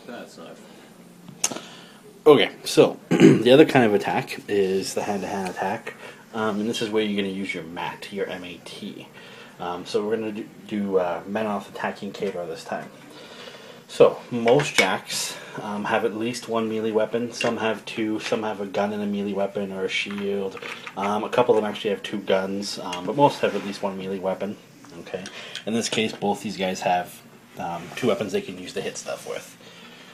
That's not. Okay, so the other kind of attack is the hand-to-hand attack, and this is where you're going to use your MAT, your M-A-T. So we're going to do men off attacking K-bar this time. So most jacks have at least one melee weapon. Some have two. Some have a gun and a melee weapon or a shield. A couple of them actually have two guns, but most have at least one melee weapon. Okay. In this case, both these guys have two weapons they can use to hit stuff with.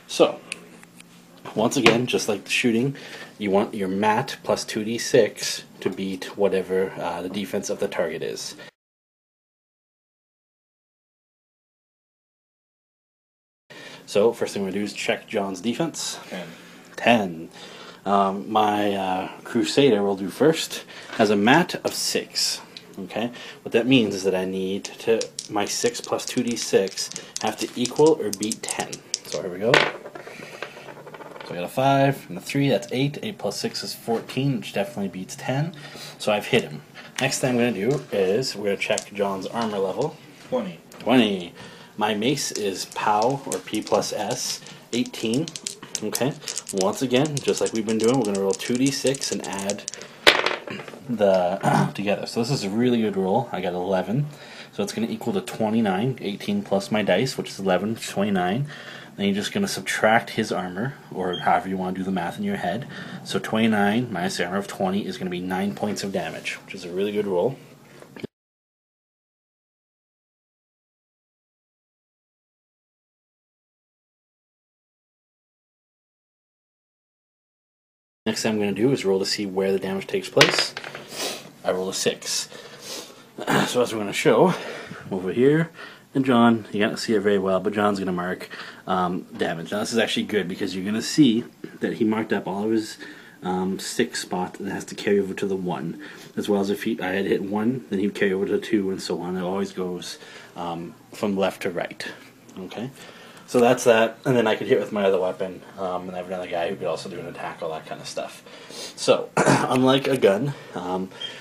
So once again, just like the shooting, you want your MAT plus 2d6 to beat whatever the defense of the target is. So first thing we're going to do is check John's defense. 10. My Crusader will do first. Has a MAT of 6. Okay. What that means is that I need to my 6 plus 2d6 have to equal or beat 10. So here we go. So I got a 5 and a 3. That's 8. 8 plus 6 is 14, which definitely beats 10. So I've hit him. Next thing I'm going to do is we're going to check John's armor level. 20. 20. My mace is POW, or P plus S, 18. Okay. Once again, just like we've been doing, we're going to roll 2d6 and add the together. So this is a really good roll. I got 11. So it's going to equal to 29. 18 plus my dice, which is 11, which is 29. Then you're just going to subtract his armor, or however you want to do the math in your head. So 29 minus the armor of 20 is going to be 9 points of damage, which is a really good roll. Next thing I'm going to do is roll to see where the damage takes place. I roll a 6. So as we're going to show, over here, and John, you can't see it very well, but John's going to mark damage. Now this is actually good because you're going to see that he marked up all of his 6 spot that has to carry over to the 1. As well as if I had hit 1, then he would carry over to 2 and so on. It always goes from left to right. Okay? So that's that, and then I could hit with my other weapon, and I have another guy who could also do an attack, all that kind of stuff. So, unlike a gun,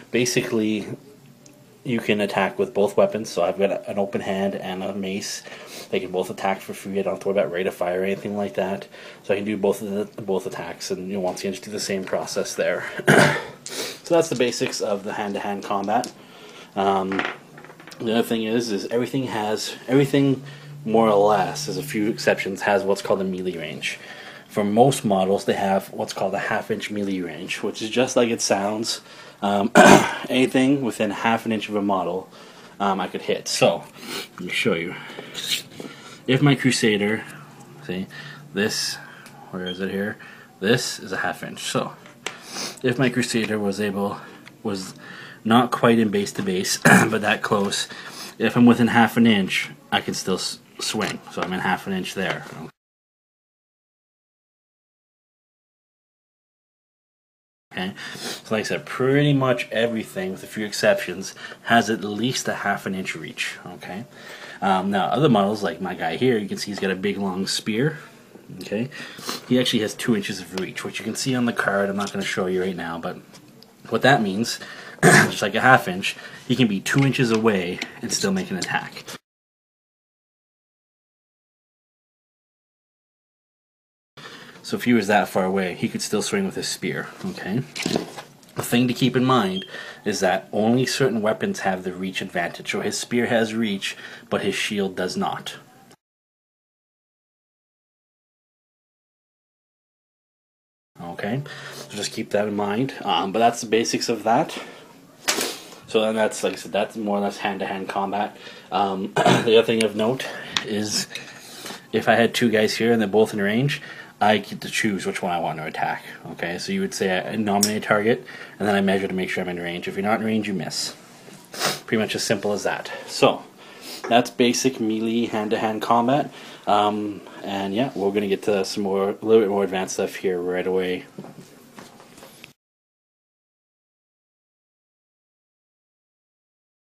basically you can attack with both weapons. So I've got an open hand and a mace. They can both attack for free. I don't have to worry about rate of fire or anything like that. So I can do both attacks, and once again just do the same process there. So that's the basics of the hand-to-hand combat. The other thing is everything more or less, there's a few exceptions, has what's called a melee range. For most models, they have what's called a half-inch melee range, which is just like it sounds. Anything within half an inch of a model, I could hit. So, let me show you. If my Crusader, see, this, where is it here? This is a half inch. So, if my Crusader was not quite in base to base, but that close, if I'm within half an inch, I can still swing. So I'm in half an inch there. Okay, so like I said, pretty much everything, with a few exceptions, has at least a half an inch reach. Okay, now other models, like my guy here, you can see he's got a big long spear. Okay, he actually has 2 inches of reach, which you can see on the card. I'm not going to show you right now, but what that means, just like a half inch, he can be 2 inches away and still make an attack. So if he was that far away, he could still swing with his spear. Okay. The thing to keep in mind is that only certain weapons have the reach advantage. So his spear has reach, but his shield does not. Okay, so just keep that in mind. But that's the basics of that. So then that's, like I said, that's more or less hand-to-hand combat. The other thing of note is if I had 2 guys here and they're both in range, I get to choose which one I want to attack. Okay, so you would say I nominate a target, and then I measure to make sure I'm in range. If you're not in range, you miss. Pretty much as simple as that. So, that's basic melee hand-to-hand combat. And yeah, we're going to get to some more, a little bit more advanced stuff here right away.